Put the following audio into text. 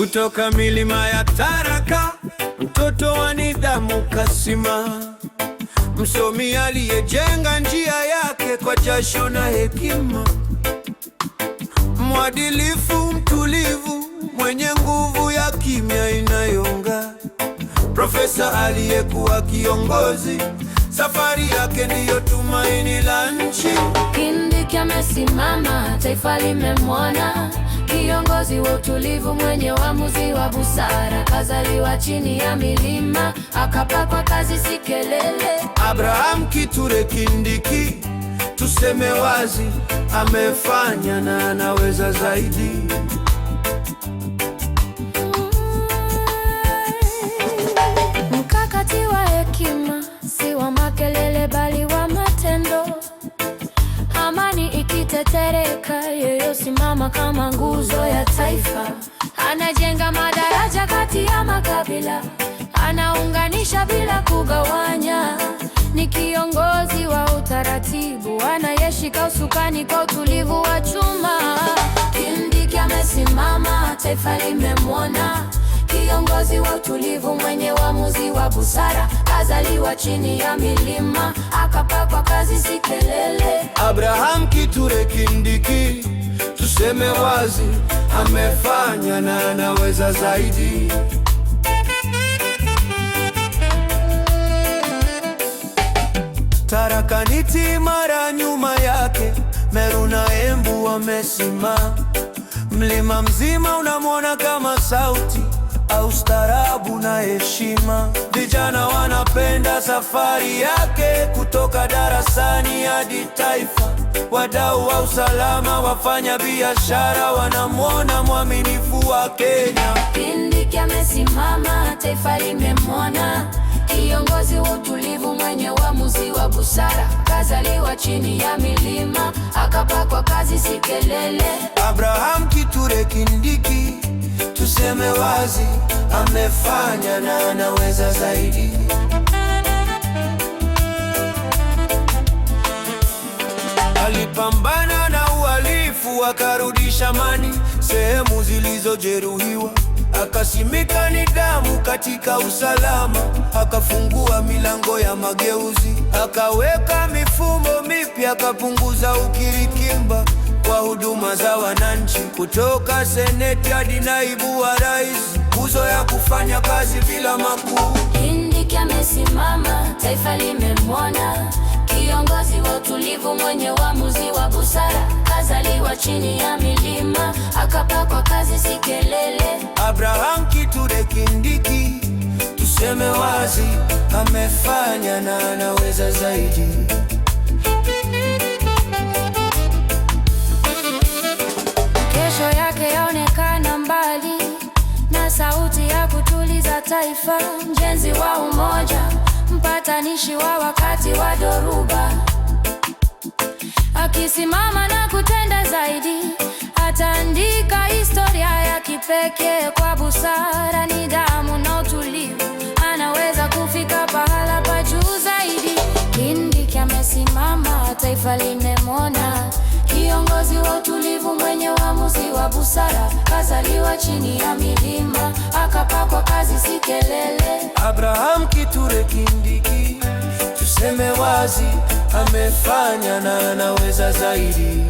kutoka milima ya Tharaka, mtoto wa nidhamu Kasima, msomi aliyejenga njia yake kwa jasho na hekima, mwadilifu, mtulivu, mwenye nguvu ya kimya inayong'aa, profesa aliyekuwa kiongozi, safari yake ndiyo tumaini la nchi. Kindiki amesimama, taifa limemwona, kiongozi wa utulivu, mwenye uamuzi wa busara. Kazaliwa chini ya milima, akapakwa kazi, si kelele. Abraham Kithure Kindiki, tuseme wazi, amefanya na anaweza zaidi. Mkakati wa hekima, si wa makelele bali wa matendo. Amani ikitetereka, yeye simama kama nguzo ya taifa. Anajenga madaraja kati ya makabila, anaunganisha bila kugawanya. Ni kiongozi wa utaratibu, anayeshika usukani kwa utulivu wa chuma. Kindiki amesimama, taifa limemwona, kiongozi wa utulivu, mwenye uamuzi wa busara. Kazaliwa chini ya milima, akapakwa kazi, si kelele. Abraham Kithure Kindiki, tuseme wazi, amefanya na anaweza zaidi. Tharaka Nithi imara nyuma yake, Meru na Embu wamesimama. Mlima mzima unamwona kama sauti au ustaarabu na heshima. Vijana wanapenda safari yake, kutoka darasani hadi taifa. Wadau wa usalama, wafanya biashara, wanamwona mwaminifu wa Kenya. Kindiki amesimama, taifa limemwona, kiongozi wa utulivu, mwenye uamuzi wa busara. Kazaliwa chini ya milima, akapakwa kazi, si kelele. Abraham Kithure Kindiki, tuseme wazi, amefanya na anaweza zaidi. Alipambana na uhalifu, akarudisha amani sehemu zilizojeruhiwa. Akasimika nidhamu katika usalama, akafungua milango ya mageuzi. Akaweka mifumo mipya, akapunguza ukiritimba kwa huduma za wananchi. Kutoka seneti hadi naibu wa rais, nguzo ya kufanya kazi bila makuu. Kindiki amesimama, taifa limemwona, kiongozi wa utulivu, mwenye uamuzi wa busara. Kazaliwa chini ya milima, akapakwa kazi, si kelele. Abraham Kithure Kindiki, tuseme wazi, amefanya na anaweza zaidi. Kesho yake yaonekana mbali, na sauti ya kutuliza taifa. Mjenzi wa umoja, mpatanishi wa wakati wa dhoruba, akisimama na kutenda zaidi. Ataandika historia ya kipekee kwa busara, nidhamu na utulivu. Anaweza kufika pahala pa juu zaidi. Kindiki amesimama, taifa limemwona, kiongozi wa utulivu, mwenye uamuzi wa busara. Kazaliwa chini ya milima, akapakwa kazi, si kelele. Abraham Kithure Kindiki, tuseme wazi, amefanya na anaweza zaidi.